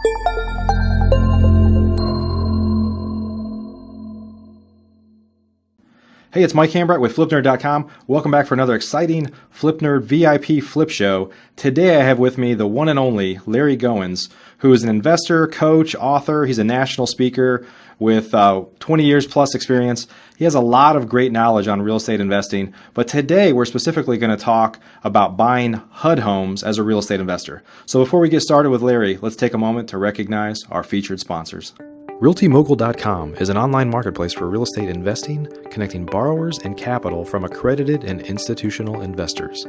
Hey, it's Mike Hambright with FlipNerd.com. Welcome back for another exciting Flip Nerd VIP Flip Show. Today I have with me the one and only Larry Goins, who is an investor, coach, author. He's a national speaker with 20 years plus experience. He has a lot of great knowledge on real estate investing, but today we're specifically going to talk about buying HUD homes as a real estate investor. So before we get started with Larry, let's take a moment to recognize our featured sponsors. RealtyMogul.com is an online marketplace for real estate investing, connecting borrowers and capital from accredited and institutional investors.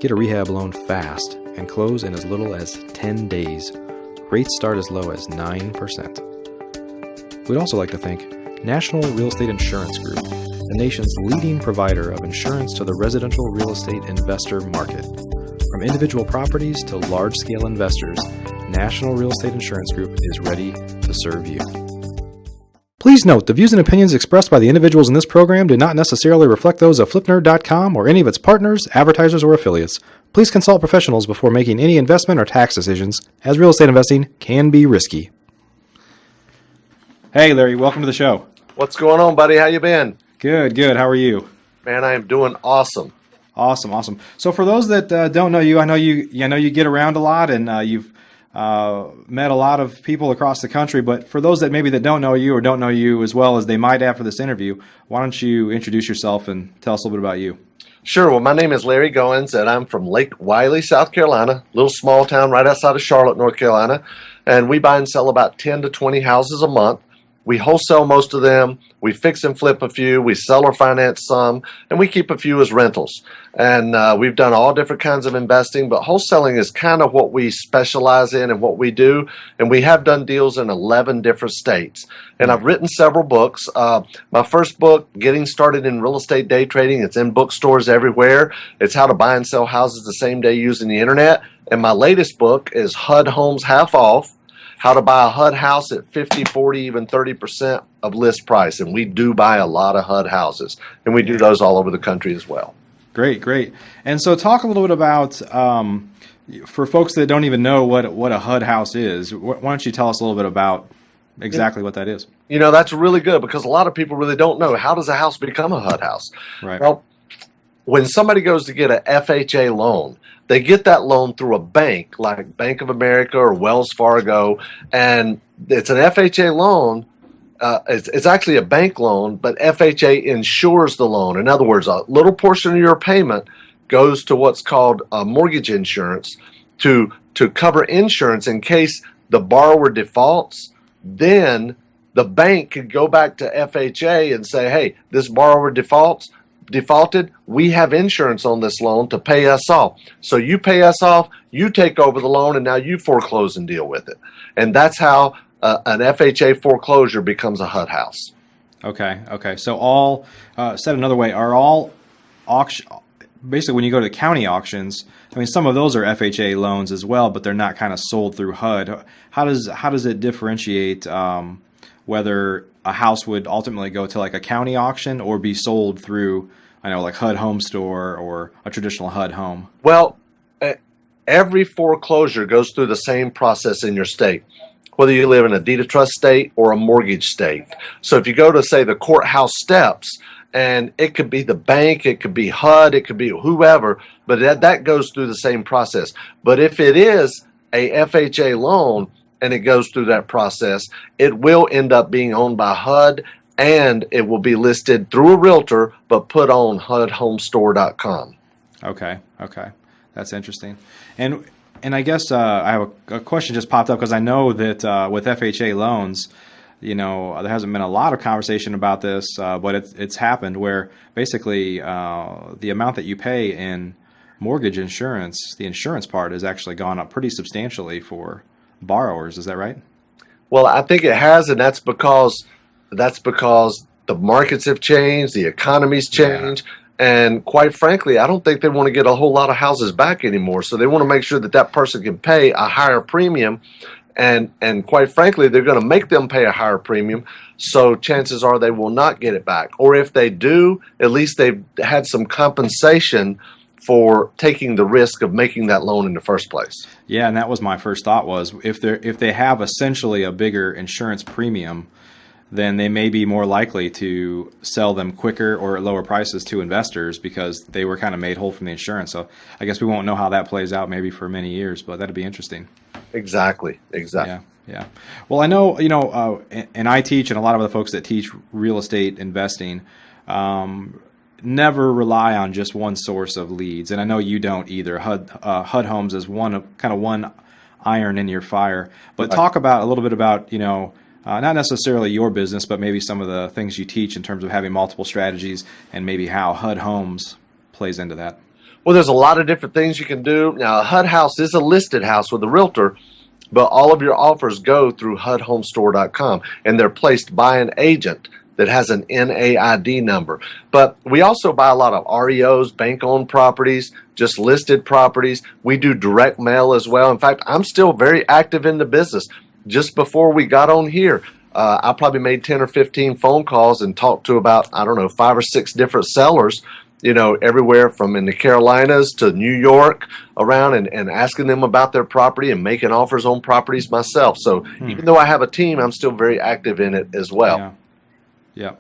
Get a rehab loan fast and close in as little as 10 days. Rates start as low as 9%. We'd also like to thank National Real Estate Insurance Group, the nation's leading provider of insurance to the residential real estate investor market. From individual properties to large-scale investors, National Real Estate Insurance Group is ready to serve you. Please note, the views and opinions expressed by the individuals in this program do not necessarily reflect those of FlipNerd.com or any of its partners, advertisers, or affiliates. Please consult professionals before making any investment or tax decisions, as real estate investing can be risky. Hey, Larry, welcome to the show. What's going on, buddy? How you been? Good. How are you? Man, I am doing awesome. Awesome. So for those that don't know you, I know you get around a lot, and you've met a lot of people across the country, but for those that maybe that don't know you or don't know you as well as they might after this interview, why don't you introduce yourself and tell us a little bit about you? Sure. Well, my name is Larry Goins, and I'm from Lake Wiley, South Carolina, little small town right outside of Charlotte, North Carolina, and we buy and sell about 10 to 20 houses a month. We wholesale most of them, we fix and flip a few, we sell or finance some, and we keep a few as rentals. And we've done all different kinds of investing, but wholesaling is kind of what we specialize in and what we do. And we have done deals in 11 different states. And I've written several books. My first book, Getting Started in Real Estate Day Trading, it's in bookstores everywhere. It's how to buy and sell houses the same day using the internet. And my latest book is HUD Homes Half Off, how to buy a HUD house at 50, 40, even 30% of list price. And we do buy a lot of HUD houses, and we do those all over the country as well. Great. And so talk a little bit about, for folks that don't even know what a HUD house is, why don't you tell us a little bit about exactly what that is? You know, that's really good because a lot of people really don't know, how does a house become a HUD house? Right. Well, when somebody goes to get an FHA loan, they get that loan through a bank like Bank of America or Wells Fargo, and it's an FHA loan. It's actually a bank loan, but FHA insures the loan. In other words, a little portion of your payment goes to what's called mortgage insurance to cover insurance in case the borrower defaults. Then the bank could go back to FHA and say, hey, this borrower defaulted, we have insurance on this loan to pay us off. So you pay us off, you take over the loan, and now you foreclose and deal with it. And that's how an FHA foreclosure becomes a HUD house. Okay. So all, said another way, are all auction, basically when you go to the county auctions, I mean, some of those are FHA loans as well, but they're not kind of sold through HUD. How does it differentiate whether a house would ultimately go to like a county auction or be sold through, I know, like HUD Home Store or a traditional HUD home? Well, every foreclosure goes through the same process in your state, whether you live in a deed of trust state or a mortgage state. So if you go to, say, the courthouse steps, and it could be the bank, it could be HUD, it could be whoever, but that goes through the same process. But if it is a FHA loan, and it goes through that process, it will end up being owned by HUD, and it will be listed through a realtor, but put on HUDHomestore.com. Okay. That's interesting. And I guess I have a question just popped up because I know that with FHA loans, you know, there hasn't been a lot of conversation about this, but it's happened where basically the amount that you pay in mortgage insurance, the insurance part, has actually gone up pretty substantially for borrowers. Is that right? Well, I think it has, and that's because the markets have changed, the economy's changed, and quite frankly, I don't think they want to get a whole lot of houses back anymore. So they want to make sure that person can pay a higher premium, and quite frankly, they're going to make them pay a higher premium. So chances are they will not get it back, or if they do, at least they've had some compensation for taking the risk of making that loan in the first place. Yeah, and that was my first thought was if they have essentially a bigger insurance premium, then they may be more likely to sell them quicker or at lower prices to investors because they were kind of made whole from the insurance. So I guess we won't know how that plays out maybe for many years, but that'd be interesting. Exactly. Yeah. Well, I know, and I teach, and a lot of the folks that teach real estate investing never rely on just one source of leads. And I know you don't either. HUD Homes is one iron in your fire. But talk about a little bit about, not necessarily your business, but maybe some of the things you teach in terms of having multiple strategies and maybe how HUD Homes plays into that. Well, there's a lot of different things you can do. Now, a HUD house is a listed house with a realtor, but all of your offers go through HUDHomestore.com, and they're placed by an agent that has an NAID number. But we also buy a lot of REOs, bank-owned properties, just listed properties. We do direct mail as well. In fact, I'm still very active in the business. Just before we got on here, I probably made 10 or 15 phone calls and talked to about, 5 or 6 different sellers, everywhere from in the Carolinas to New York around and asking them about their property and making offers on properties myself. So even though I have a team, I'm still very active in it as well. Yeah.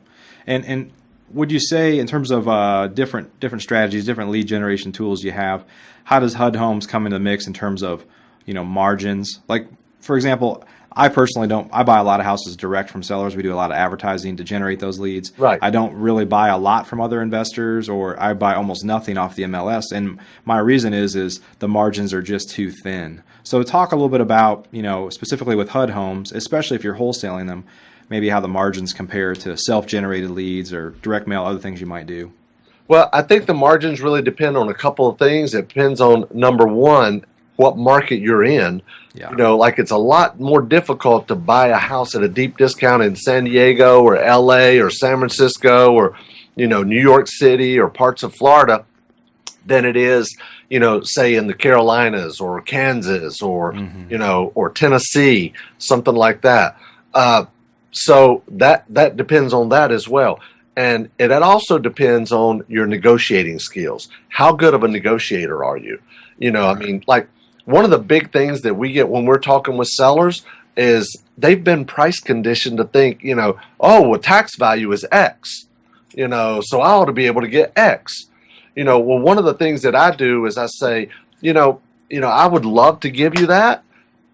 And would you say in terms of different strategies, different lead generation tools you have, how does HUD Homes come into the mix in terms of, margins? Like, for example, I personally I buy a lot of houses direct from sellers. We do a lot of advertising to generate those leads. Right. I don't really buy a lot from other investors, or I buy almost nothing off the MLS. And my reason is the margins are just too thin. So talk a little bit about, specifically with HUD Homes, especially if you're wholesaling them, maybe how the margins compare to self-generated leads or direct mail, other things you might do. Well, I think the margins really depend on a couple of things. It depends on, number one, what market you're in. Yeah. Like it's a lot more difficult to buy a house at a deep discount in San Diego or LA or San Francisco or, New York City or parts of Florida than it is, say in the Carolinas or Kansas or, or Tennessee, something like that. So that depends on that as well. And it also depends on your negotiating skills. How good of a negotiator are you? Like one of the big things that we get when we're talking with sellers is they've been price conditioned to think, tax value is X, so I ought to be able to get X. Well, one of the things that I do is I say, I would love to give you that,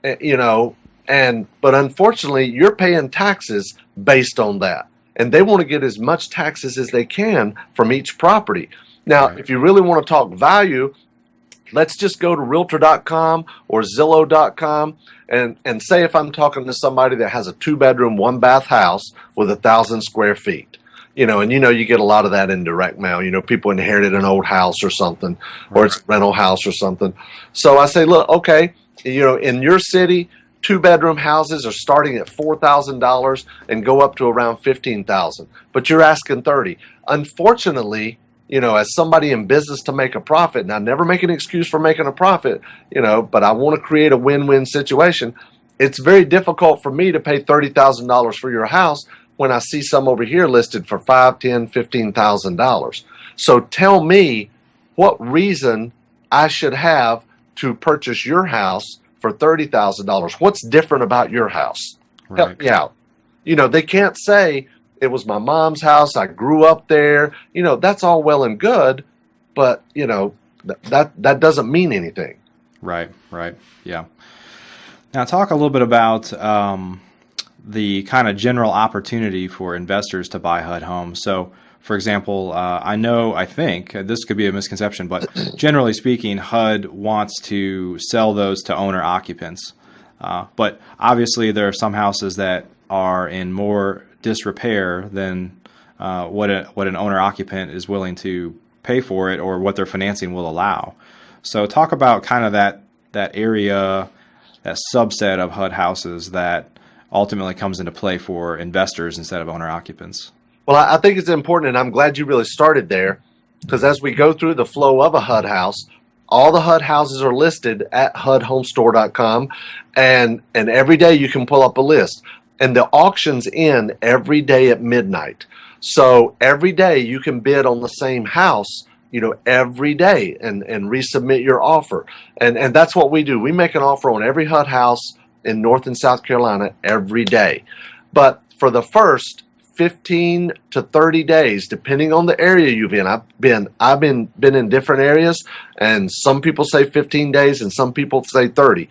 but unfortunately you're paying taxes based on that. And they want to get as much taxes as they can from each property. Now, if you really want to talk value, let's just go to Realtor.com or Zillow.com and say if I'm talking to somebody that has a 2-bedroom, 1-bath house with 1,000 square feet, and you get a lot of that in direct mail. People inherited an old house or something, or it's a rental house or something. So I say, look, okay, in your city, 2-bedroom houses are starting at $4,000 and go up to around $15,000, but you're asking $30,000. Unfortunately, as somebody in business to make a profit, and I never make an excuse for making a profit, but I want to create a win-win situation. It's very difficult for me to pay $30,000 for your house when I see some over here listed for $5,000, $10,000, $15,000. So tell me what reason I should have to purchase your house for $30,000. What's different about your house? Right. Help me out. They can't say it was my mom's house. I grew up there. That's all well and good, but that doesn't mean anything. Right. Yeah. Now talk a little bit about the kind of general opportunity for investors to buy HUD Homes. So, for example, I think this could be a misconception, but generally speaking, HUD wants to sell those to owner occupants. But obviously there are some houses that are in more disrepair than what an owner occupant is willing to pay for it or what their financing will allow. So talk about kind of that area, that subset of HUD houses that ultimately comes into play for investors instead of owner occupants. Well, I think it's important, and I'm glad you really started there, because as we go through the flow of a HUD house, all the HUD houses are listed at HUDHomestore.com, and every day you can pull up a list. And the auctions end every day at midnight. So every day you can bid on the same house every day and resubmit your offer. And that's what we do. We make an offer on every HUD house in North and South Carolina every day. But for the first 15 to 30 days, depending on the area you've in. I've been in different areas, and some people say 15 days and some people say 30.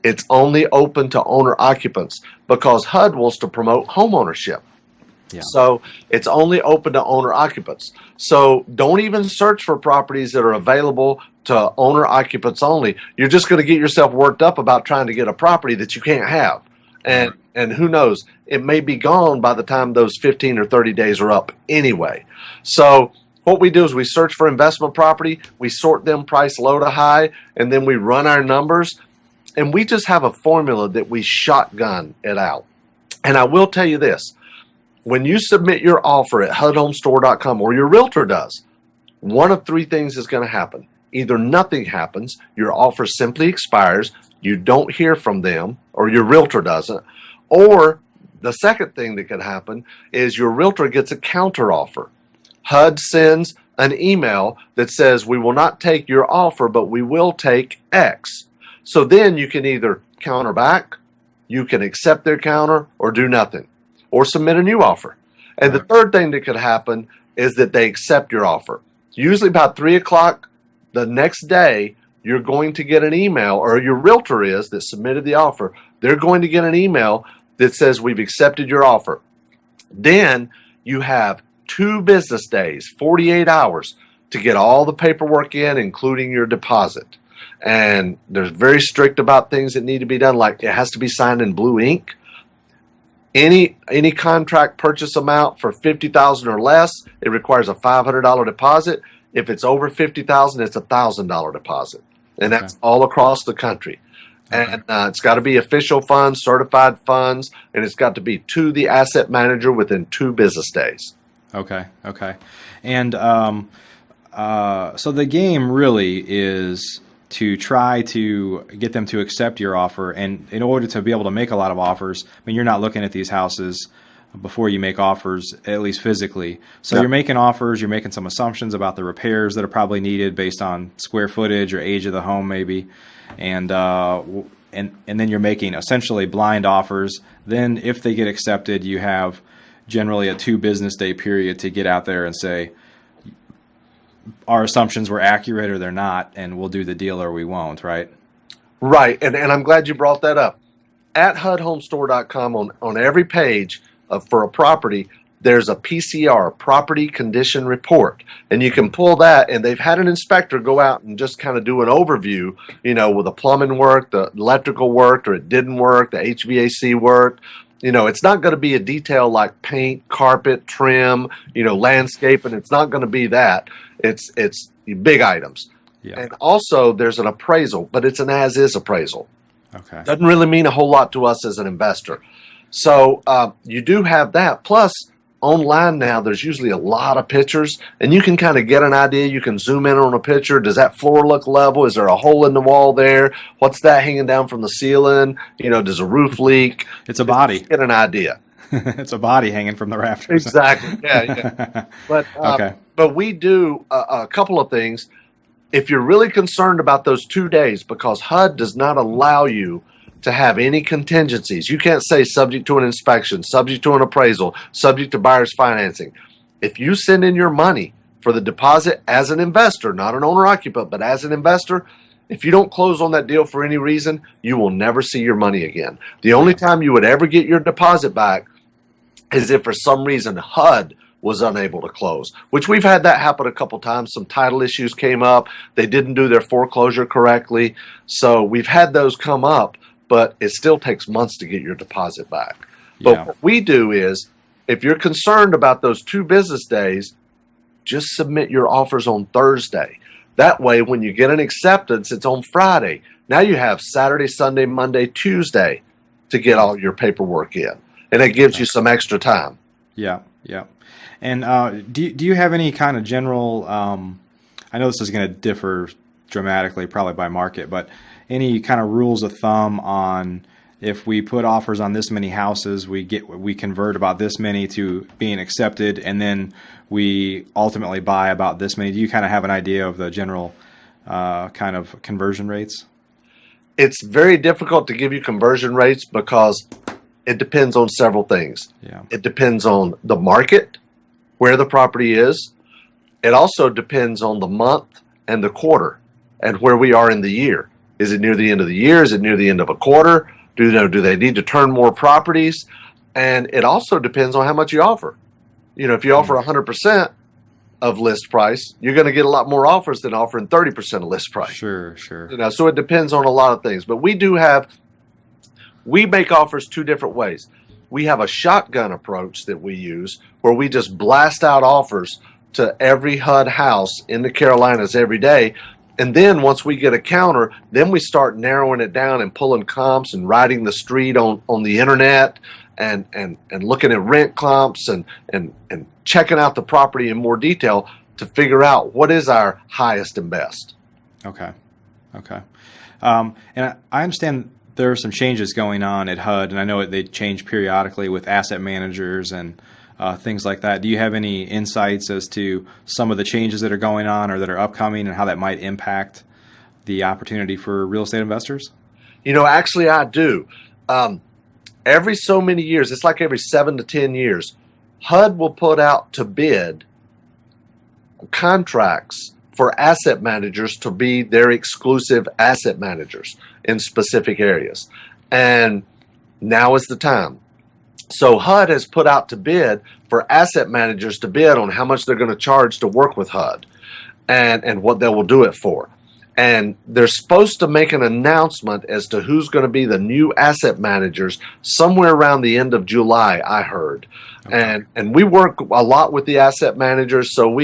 It's only open to owner occupants because HUD wants to promote home ownership. Yeah. So it's only open to owner occupants. So don't even search for properties that are available to owner occupants only. You're just going to get yourself worked up about trying to get a property that you can't have. And who knows, it may be gone by the time those 15 or 30 days are up anyway. So what we do is we search for investment property, we sort them price low to high, and then we run our numbers, and we just have a formula that we shotgun it out. And I will tell you this, when you submit your offer at HUDHomestore.com, or your realtor does, one of three things is going to happen. Either nothing happens, your offer simply expires, you don't hear from them, or your realtor doesn't, or the second thing that could happen is your realtor gets a counter offer. HUD sends an email that says, we will not take your offer, but we will take X. So then you can either counter back, you can accept their counter, or do nothing, or submit a new offer. And the third thing that could happen is that they accept your offer. Usually about 3 o'clock the next day, you're going to get an email, or your realtor is that submitted the offer, they're going to get an email that says we've accepted your offer. Then you have 2 business days, 48 hours, to get all the paperwork in, including your deposit. And they're very strict about things that need to be done, like it has to be signed in blue ink. Any contract purchase amount for $50,000 or less, it requires a $500 deposit. If it's over $50,000, it's a $1,000 deposit, and that's all across the country. And it's got to be official funds, certified funds, and it's got to be to the asset manager within 2 business days. Okay. And so the game really is to try to get them to accept your offer. And in order to be able to make a lot of offers, I mean, you're not looking at these houses before you make offers, at least physically. So You're making offers, you're making some assumptions about the repairs that are probably needed based on square footage or age of the home maybe. And then you're making essentially blind offers. Then if they get accepted, you have generally a 2 business day period to get out there and say, our assumptions were accurate or they're not, and we'll do the deal or we won't, right? Right, and I'm glad you brought that up. At HUDHomestore.com, on every page for a property, there's a PCR, Property Condition Report, and you can pull that, and they've had an inspector go out and just kind of do an overview, with the plumbing work, the electrical work, or it didn't work, the HVAC work. It's not going to be a detail like paint, carpet, trim, landscaping. It's not going to be that. It's big items. Yeah. And also there's an appraisal, but it's an as-is appraisal. Okay. Doesn't really mean a whole lot to us as an investor. So you do have that. Plus, online now, there's usually a lot of pictures, and you can kind of get an idea. You can zoom in on a picture. Does that floor look level? Is there a hole in the wall there? What's that hanging down from the ceiling? Does a roof leak? It's a body. Get an idea. It's a body hanging from the rafters. Exactly. Yeah. But we do a couple of things. If you're really concerned about those 2 days, because HUD does not allow you to have any contingencies. You can't say subject to an inspection, subject to an appraisal, subject to buyer's financing. If you send in your money for the deposit as an investor, not an owner-occupant, but as an investor, if you don't close on that deal for any reason, you will never see your money again. The only time you would ever get your deposit back is if for some reason HUD was unable to close, which we've had that happen a couple times. Some title issues came up. They didn't do their foreclosure correctly. So we've had those come up, but it still takes months to get your deposit back. But what we do is, if you're concerned about those 2 business days, just submit your offers on Thursday. That way, when you get an acceptance, it's on Friday. Now you have Saturday, Sunday, Monday, Tuesday to get all your paperwork in. And it gives you some extra time. Yeah. And do you have any kind of general, I know this is going to differ dramatically probably by market, but any kind of rules of thumb on if we put offers on this many houses, we convert about this many to being accepted, and then we ultimately buy about this many. Do you kind of have an idea of the general kind of conversion rates? It's very difficult to give you conversion rates because it depends on several things. Yeah. It depends on the market, where the property is. It also depends on the month and the quarter and where we are in the year. Is it near the end of the year? Is it near the end of a quarter? Do they need to turn more properties? And it also depends on how much you offer. If you offer 100% of list price, you're going to get a lot more offers than offering 30% of list price. Sure. So it depends on a lot of things. But we make offers two different ways. We have a shotgun approach that we use where we just blast out offers to every HUD house in the Carolinas every day. And then once we get a counter, then we start narrowing it down and pulling comps and riding the street on the internet and looking at rent comps and checking out the property in more detail to figure out what is our highest and best. Okay. And I understand there are some changes going on at HUD, and I know they change periodically with asset managers and things like that. Do you have any insights as to some of the changes that are going on or that are upcoming and how that might impact the opportunity for real estate investors? Actually, I do. Every so many years, it's like every 7 to 10 years, HUD will put out to bid contracts for asset managers to be their exclusive asset managers in specific areas. And now is the time. So HUD has put out to bid for asset managers to bid on how much they're going to charge to work with HUD and what they will do it for. And they're supposed to make an announcement as to who's going to be the new asset managers somewhere around the end of July, I heard. Okay. And we work a lot with the asset managers, so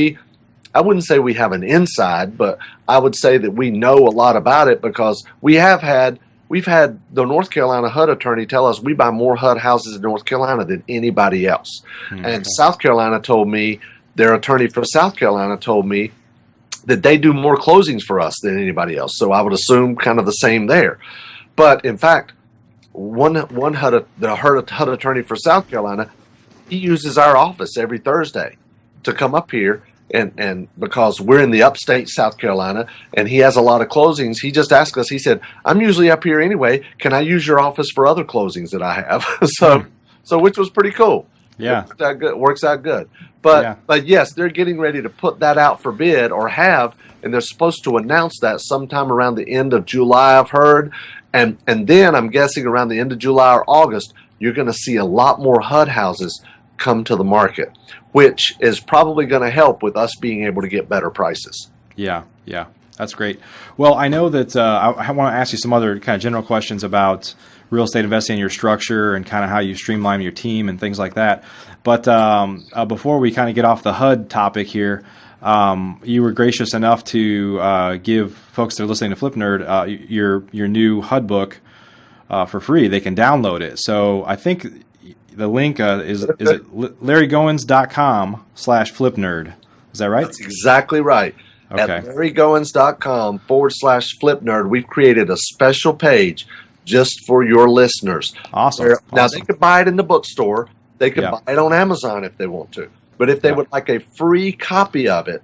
I wouldn't say we have an inside, but I would say that we know a lot about it because we've had the North Carolina HUD attorney tell us we buy more HUD houses in North Carolina than anybody else. Okay. And South Carolina told me, their attorney for South Carolina told me that they do more closings for us than anybody else. So I would assume kind of the same there. But in fact, the HUD attorney for South Carolina, he uses our office every Thursday to come up here. And because we're in the upstate South Carolina and he has a lot of closings, he just asked us, he said, I'm usually up here anyway. Can I use your office for other closings that I have? So which was pretty cool. Yeah. Works out good. But yes, they're getting ready to put that out for bid and they're supposed to announce that sometime around the end of July, I've heard. And then I'm guessing around the end of July or August, you're going to see a lot more HUD houses come to the market, which is probably going to help with us being able to get better prices. Yeah, that's great. Well, I know that I want to ask you some other kind of general questions about real estate investing, your structure, and kind of how you streamline your team and things like that. But before we kind of get off the HUD topic here, you were gracious enough to give folks that are listening to Flip Nerd your new HUD book for free. They can download it. So I think the link is it larrygoins.com/flipnerd. Is that right? That's exactly right. Okay. At larrygoins.com/flipnerd, we've created a special page just for your listeners. Awesome. Now, they could buy it in the bookstore. They could buy it on Amazon if they want to. But if they would like a free copy of it,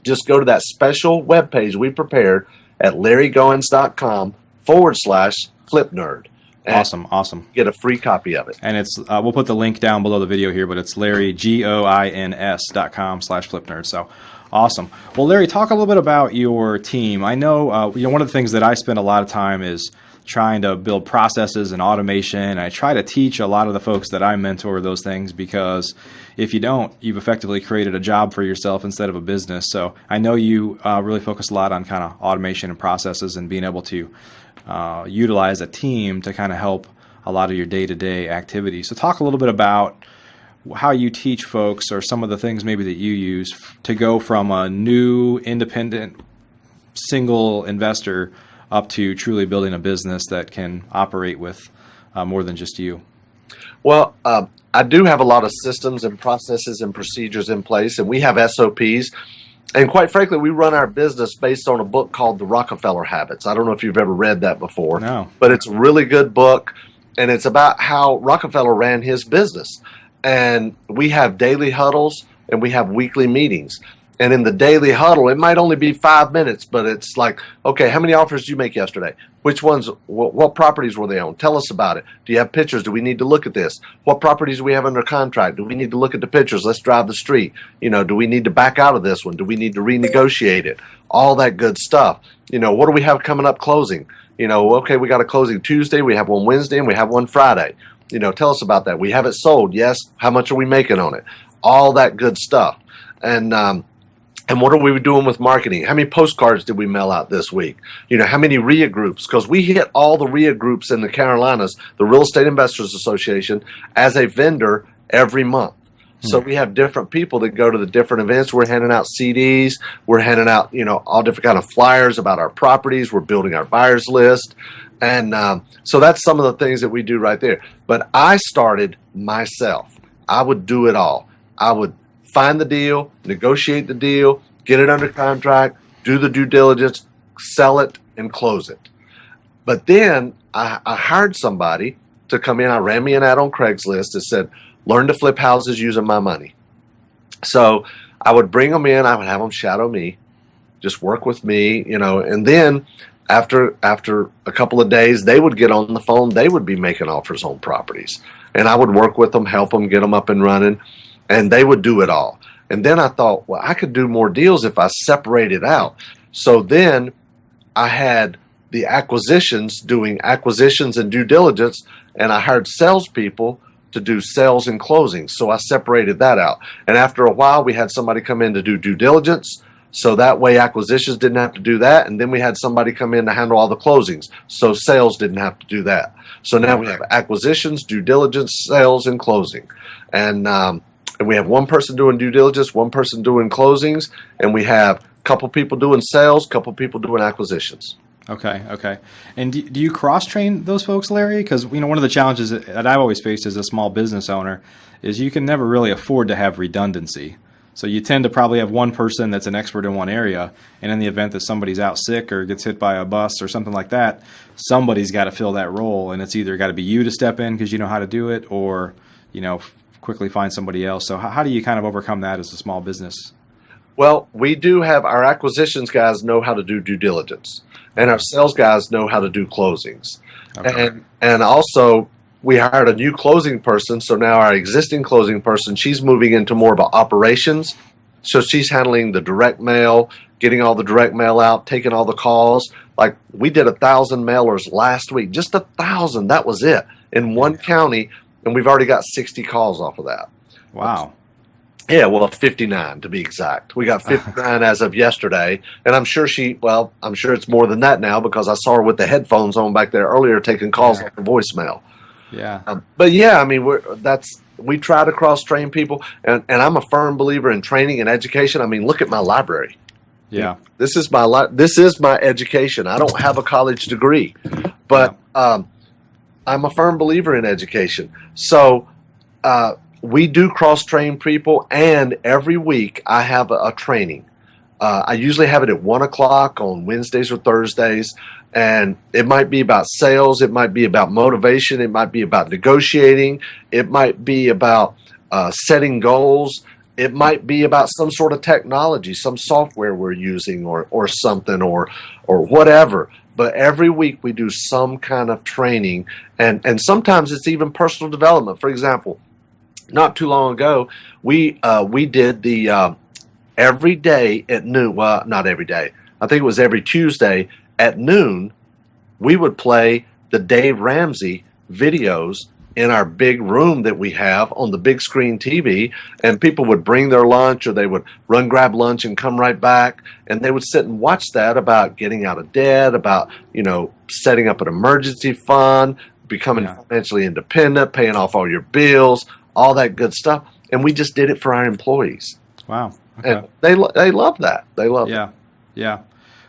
just go to that special webpage we prepared at larrygoins.com/flipnerd. Awesome. Get a free copy of it. And it's we'll put the link down below the video here, but it's larrygoins.com/flipnerd. So awesome. Well, Larry, talk a little bit about your team. I know one of the things that I spend a lot of time is trying to build processes and automation. I try to teach a lot of the folks that I mentor those things because if you don't, you've effectively created a job for yourself instead of a business. So I know you really focus a lot on kind of automation and processes and being able to utilize a team to kind of help a lot of your day-to-day activities. So talk a little bit about how you teach folks or some of the things maybe that you use to go from a new independent single investor up to truly building a business that can operate with more than just you. Well, I do have a lot of systems and processes and procedures in place, and we have SOPs. And quite frankly, we run our business based on a book called The Rockefeller Habits. I don't know if you've ever read that before. No. But it's a really good book, and it's about how Rockefeller ran his business. And we have daily huddles, and we have weekly meetings. And in the daily huddle, it might only be 5 minutes, but it's like, okay, how many offers did you make yesterday? Which ones, what properties were they on? Tell us about it. Do you have pictures? Do we need to look at this? What properties do we have under contract? Do we need to look at the pictures? Let's drive the street. Do we need to back out of this one? Do we need to renegotiate it? All that good stuff. What do we have coming up closing? Okay, we got a closing Tuesday, we have one Wednesday, and we have one Friday. Tell us about that. We have it sold. Yes. How much are we making on it? All that good stuff. And what are we doing with marketing? How many postcards did we mail out this week? How many RIA groups? Because we hit all the RIA groups in the Carolinas, the Real Estate Investors Association, as a vendor every month. So we have different people that go to the different events. We're handing out CDs. We're handing out, all different kind of flyers about our properties. We're building our buyers list. And so that's some of the things that we do right there. But I started myself. I would do it all. I would find the deal, negotiate the deal, get it under contract, do the due diligence, sell it, and close it. But then I hired somebody to come in. I ran me an ad on Craigslist that said, learn to flip houses using my money. So I would bring them in. I would have them shadow me, just work with me, and then after a couple of days, they would get on the phone. They would be making offers on properties, and I would work with them, help them, get them up and running. And they would do it all. And then I thought, well, I could do more deals if I separated out. So then I had the acquisitions doing acquisitions and due diligence, and I hired salespeople to do sales and closings. So I separated that out. And after a while, we had somebody come in to do due diligence. So that way acquisitions didn't have to do that. And then we had somebody come in to handle all the closings. So sales didn't have to do that. So now we have acquisitions, due diligence, sales, and closing. And we have one person doing due diligence, one person doing closings, and we have a couple people doing sales, a couple people doing acquisitions. Okay. And do you cross-train those folks, Larry? Because, one of the challenges that I've always faced as a small business owner is you can never really afford to have redundancy. So you tend to probably have one person that's an expert in one area, and in the event that somebody's out sick or gets hit by a bus or something like that, somebody's got to fill that role, and it's either got to be you to step in because you know how to do it, or, quickly find somebody else. So how do you kind of overcome that as a small business? Well, we do have our acquisitions guys know how to do due diligence, and our sales guys know how to do closings. Okay. And also we hired a new closing person. So now our existing closing person, she's moving into more about operations. So she's handling the direct mail, getting all the direct mail out, taking all the calls. Like we did 1,000 mailers last week, just 1,000. That was it in one county. And we've already got 60 calls off of that. Wow. Yeah, well, 59 to be exact. We got 59 as of yesterday. And I'm sure it's more than that now because I saw her with the headphones on back there earlier taking calls off the voicemail. Yeah. But yeah, I mean, we try to cross-train people. And I'm a firm believer in training and education. I mean, look at my library. Yeah. This is my education. I don't have a college degree. But I'm a firm believer in education. So we do cross-train people, and every week I have a training. I usually have it at 1 o'clock on Wednesdays or Thursdays, and it might be about sales. It might be about motivation. It might be about negotiating. It might be about setting goals. It might be about some sort of technology, some software we're using or something or whatever. But every week we do some kind of training, and sometimes it's even personal development. For example, not too long ago, we did the every day at noon. Well, not every day. I think it was every Tuesday at noon. We would play the Dave Ramsey videos in our big room that we have on the big screen TV, and people would bring their lunch or they would run grab lunch and come right back, and they would sit and watch that about getting out of debt, about setting up an emergency fund, becoming financially independent, paying off all your bills, all that good stuff. And we just did it for our employees. Wow. Okay. And they love that. They love it. Yeah.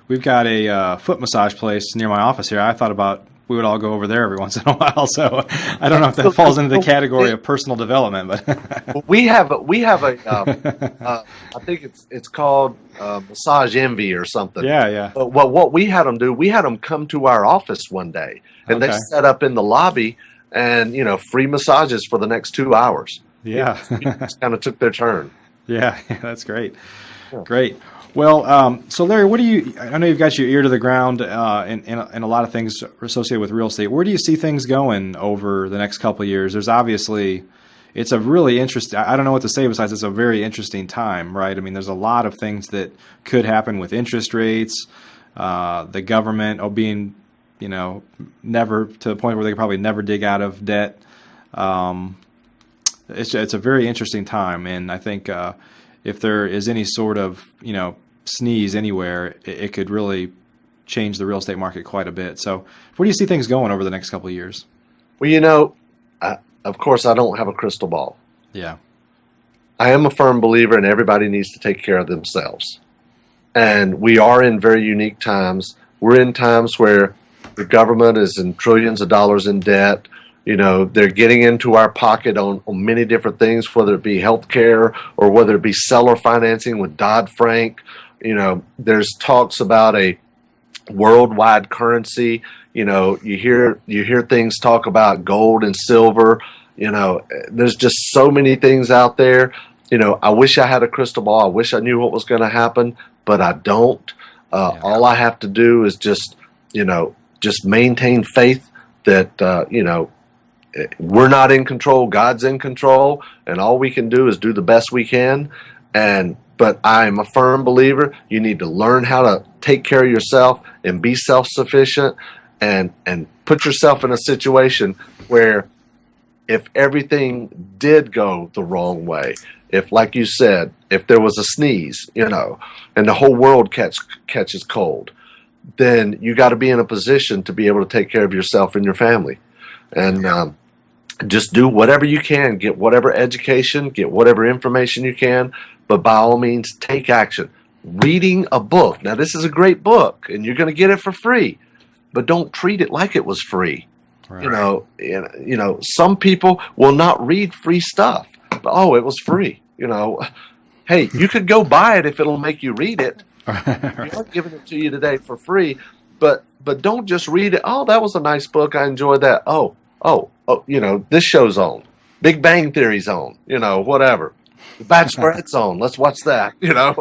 We've got a foot massage place near my office here. I thought about we would all go over there every once in a while. So I don't know if that falls into the category of personal development, but we have I think it's called Massage Envy or something. yeah. Well, what we had them do, we had them come to our office one day, and they set up in the lobby, and free massages for the next 2 hours. Yeah, just kind of took their turn. Yeah, that's great. Yeah. Great. Well, so Larry, I know you've got your ear to the ground in a lot of things associated with real estate. Where do you see things going over the next couple of years? There's obviously, it's a really interesting, I don't know what to say besides it's a very interesting time, right? I mean, there's a lot of things that could happen with interest rates, the government being, never to the point where they could probably never dig out of debt. It's a very interesting time. And I think if there is any sort of, sneeze anywhere, it could really change the real estate market quite a bit. So where do you see things going over the next couple of years? Well, of course, I don't have a crystal ball. Yeah. I am a firm believer in everybody needs to take care of themselves. And we are in very unique times. We're in times where the government is in trillions of dollars in debt. They're getting into our pocket on many different things, whether it be healthcare or whether it be seller financing with Dodd-Frank. There's talks about a worldwide currency. You hear things talk about gold and silver. There's just so many things out there. I wish I had a crystal ball. I wish I knew what was going to happen, but I don't. All I have to do is just maintain faith that, we're not in control. God's in control, and all we can do is do the best we can. But I'm a firm believer. You need to learn how to take care of yourself and be self-sufficient, and put yourself in a situation where if everything did go the wrong way, if, like you said, if there was a sneeze, and the whole world catches cold, then you got to be in a position to be able to take care of yourself and your family. And just do whatever you can, get whatever education, get whatever information you can, but by all means, take action. Reading a book. Now, this is a great book, and you're going to get it for free, but don't treat it like it was free. Right. Some people will not read free stuff. But, it was free. Hey, you could go buy it if it'll make you read it. Right. We aren't giving it to you today for free, but don't just read it. Oh, that was a nice book. I enjoyed that. Oh, this show's on. Big Bang Theory's on. Whatever. The Bachelorette's on. Let's watch that. Yeah,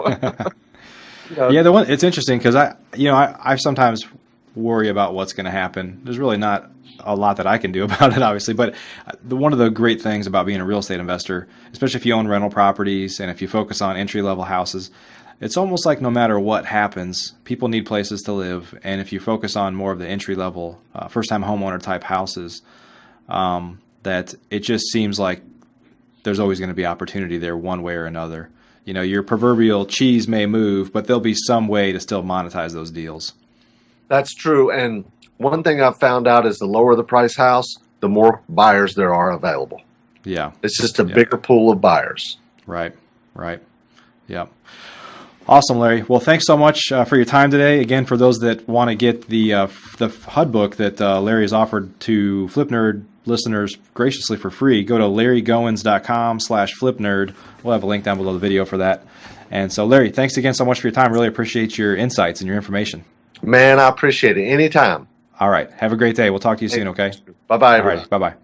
it's interesting because I sometimes worry about what's going to happen. There's really not a lot that I can do about it, obviously. But one of the great things about being a real estate investor, especially if you own rental properties and if you focus on entry-level houses, it's almost like no matter what happens, people need places to live. And if you focus on more of the entry-level, first-time homeowner type houses, that it just seems like there's always going to be opportunity there one way or another. Your proverbial cheese may move, but there'll be some way to still monetize those deals. That's true. And one thing I've found out is the lower the price house, the more buyers there are available. Yeah. It's just a bigger pool of buyers. Right. Yeah. Awesome, Larry. Well, thanks so much for your time today. Again, for those that want to get the HUD book that Larry has offered to Flip Nerd listeners graciously for free, go to larrygoins.com/flipnerd. We'll have a link down below the video for that. And so, Larry, thanks again so much for your time. Really appreciate your insights and your information. Man, I appreciate it. Anytime. All right. Have a great day. We'll talk to you soon, okay? Bye-bye. All right. Bye-bye.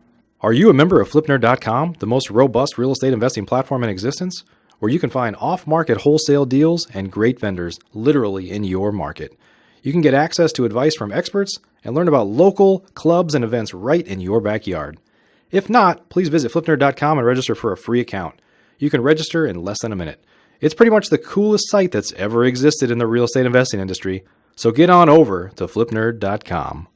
Are you a member of flipnerd.com, the most robust real estate investing platform in existence, where you can find off-market wholesale deals and great vendors literally in your market? You can get access to advice from experts and learn about local clubs and events right in your backyard. If not, please visit flipnerd.com and register for a free account. You can register in less than a minute. It's pretty much the coolest site that's ever existed in the real estate investing industry. So get on over to flipnerd.com.